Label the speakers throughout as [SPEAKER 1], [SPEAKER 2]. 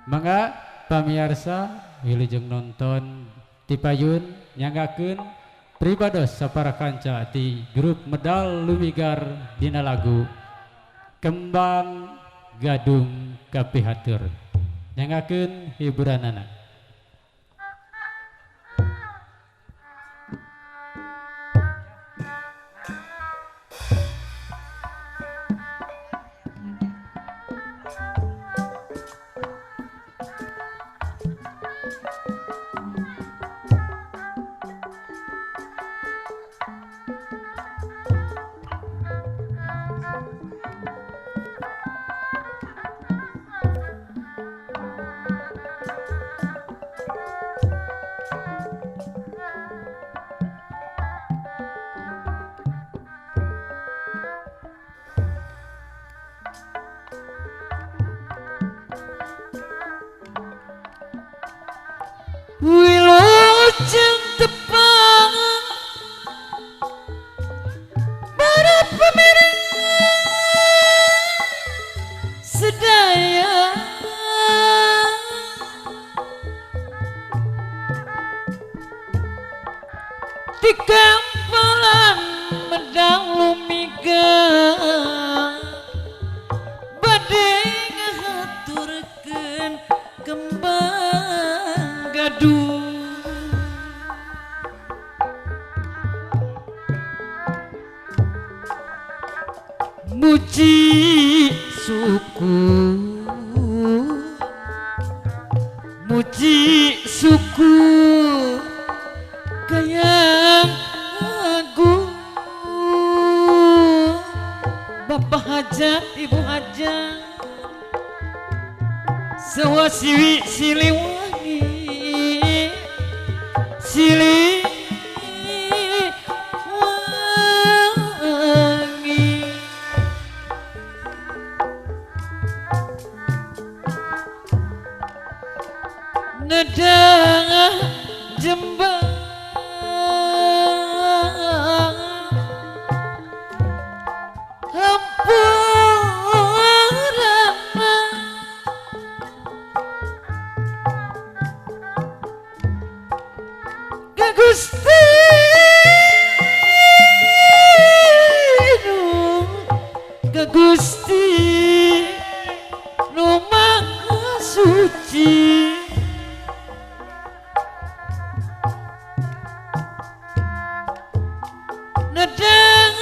[SPEAKER 1] Mangga pamirsa wilujeng nonton ti payun nyangakeun pribados sapara kanca ti grup medal lumigar dina lagu Kembang Gadung Kapihatur nyangakeun hiburanana.
[SPEAKER 2] Wilujeng tepang para pemirsa sedaya di kampalan medang lumigar badhe ngaturkeun kembang gadung. Muji suku, muji suku kayang agung, bapak hajat ibu hajat sawasiwi siliwangi siliwangi nedang jembang hampurana ka Gusti ka Gusti nu Maha Suci. Nedang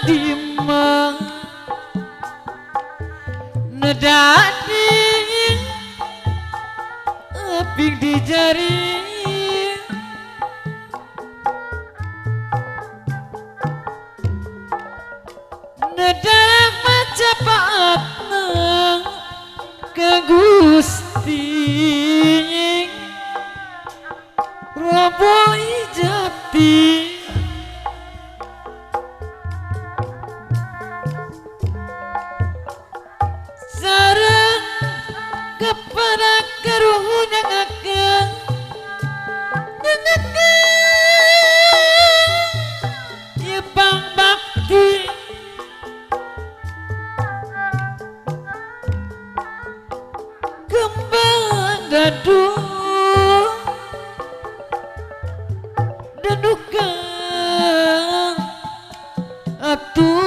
[SPEAKER 2] dimang nedani apik di jari nedang macapaatna ka Gusti Robo Jati. Sareng kepada karuhu nyangakeun ieu pangbakti kembang gadung dadukan atuh.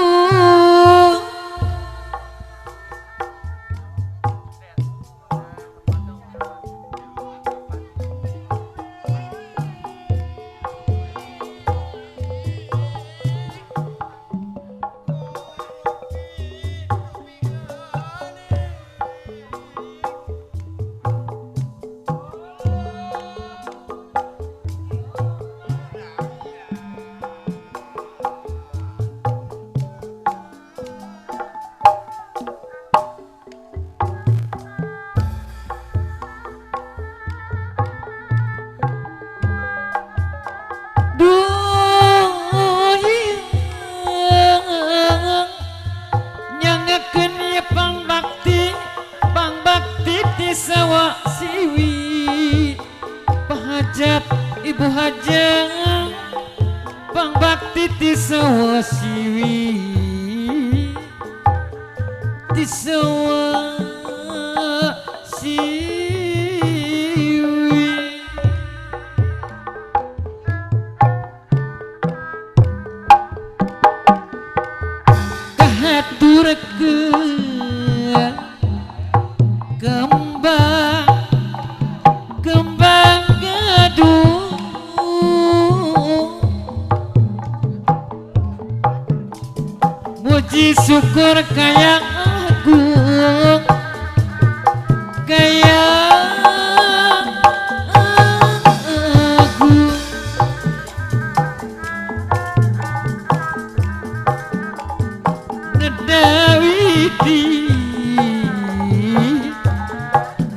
[SPEAKER 2] Nyangakeun ieu pangbakti ti sawa siwi pahajat ibu hajat pangbakti ti sawa siwi ti sawa siwi kembang kembang gaduh muji syukur kaya agung kaya agung nedawidi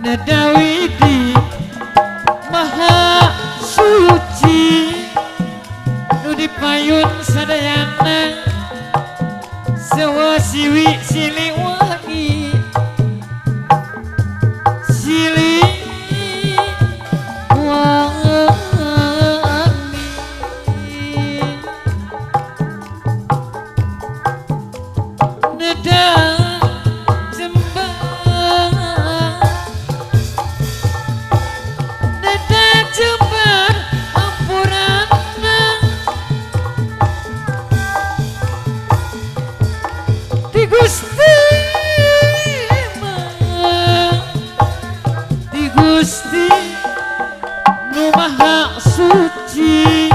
[SPEAKER 2] nedawidi maha suci nu dipayun sadayana sewa siwi sili wangi sili wangi neda jembar neda jembar ampurana di Gusti di Gusti nu maha suci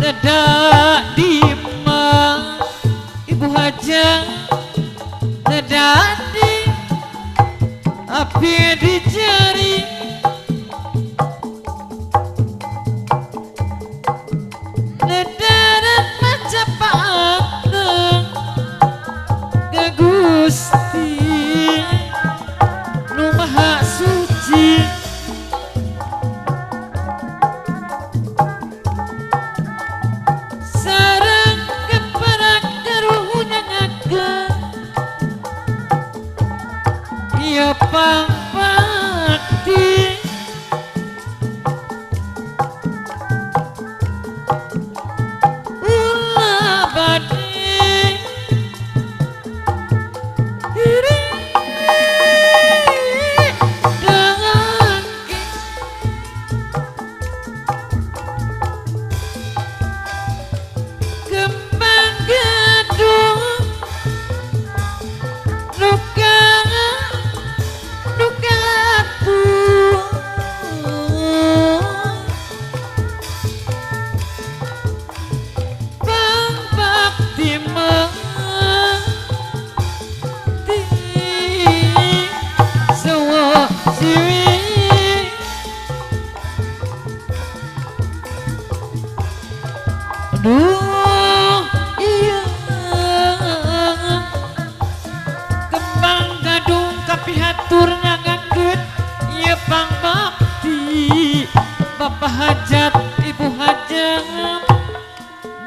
[SPEAKER 2] neda dima ibu hajang neda di api di jari nedaran Majapahit ke Gusti nu maha suci sareng keperak karuhuna ngakeun ieu pangbakti ulah bade iri dengan kembang gaduh luka luka bang bakti mati sewa siwi aduh iya kembang gadung kapihatur nyangakeun ieu pangbakti Bapak hajat Ibu hajat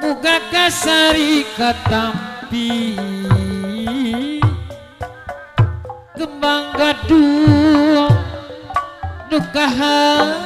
[SPEAKER 2] muga kasari katampi kembang gadung nu kahatur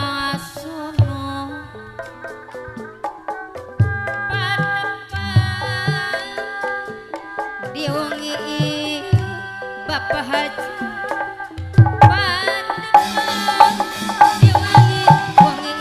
[SPEAKER 2] patepasono patepan diwangi Bapak Haji patepan diwangi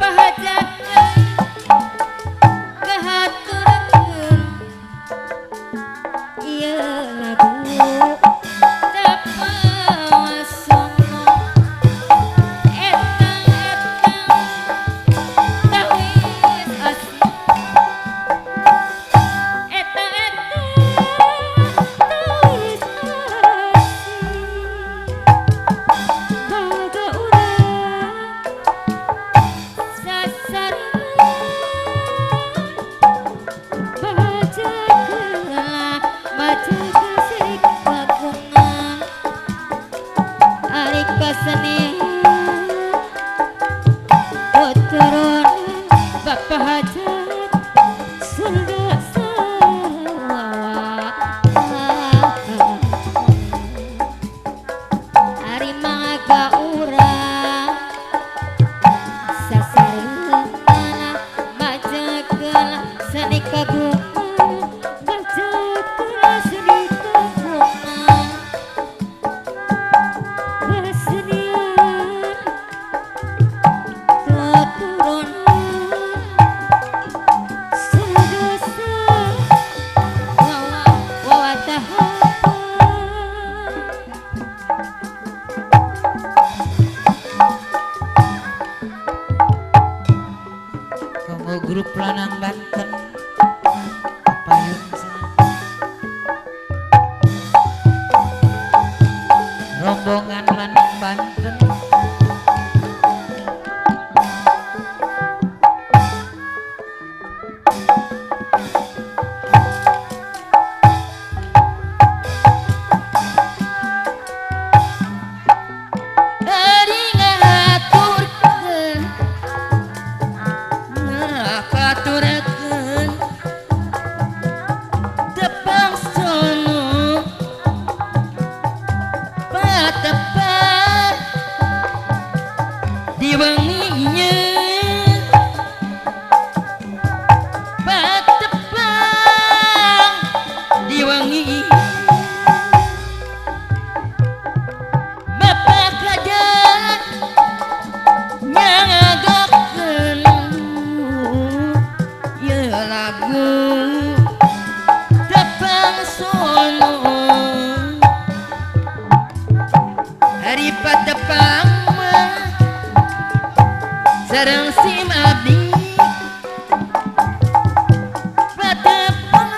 [SPEAKER 2] Bapak hajakeun kahaturkeun ieu lagu dapawasono etang-etang tawis asli etang-etang tawis asli baga urang sasaran bajakeun bajakeun sirik kagungan ari kasenian tuturunan Bapak hajat surga sawawa ari mangga urang sasareuna bajakeun seni kagungan bajakeun seni kagungan kesenian tuturunan sadasa wawa tahapan
[SPEAKER 3] Kanggo grup lanang Banten payung rombongan lanang Banten
[SPEAKER 2] ari ngaturkeun ngaturkeun tepang sono patepan di wenginya patepang di wengi Bapak kajan nyangagakeun ieu lagu tepang sono hari patepang mah sareng sim abdi patepang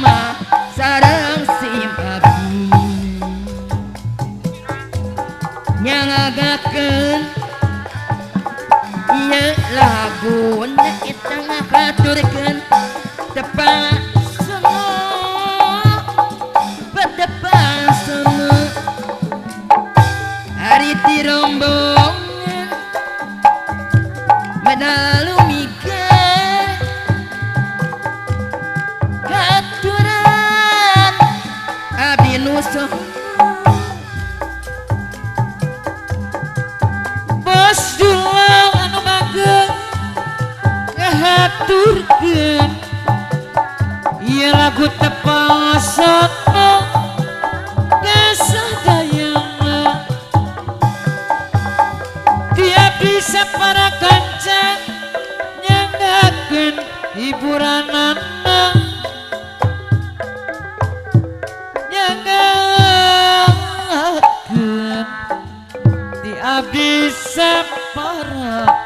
[SPEAKER 2] mah sareng sim abdi nyangagakeun ieu lagu eta ngaturkeun tepang sono patepang sono ari ti rombongan medalu mikir katuran abdi nu Bos Dulang anu mageng ngahaturkeun ieu lagu tepang sono kasadayana dia bisa para kanca nyanggakeun hiburanana nyanggakeun di abdi sapara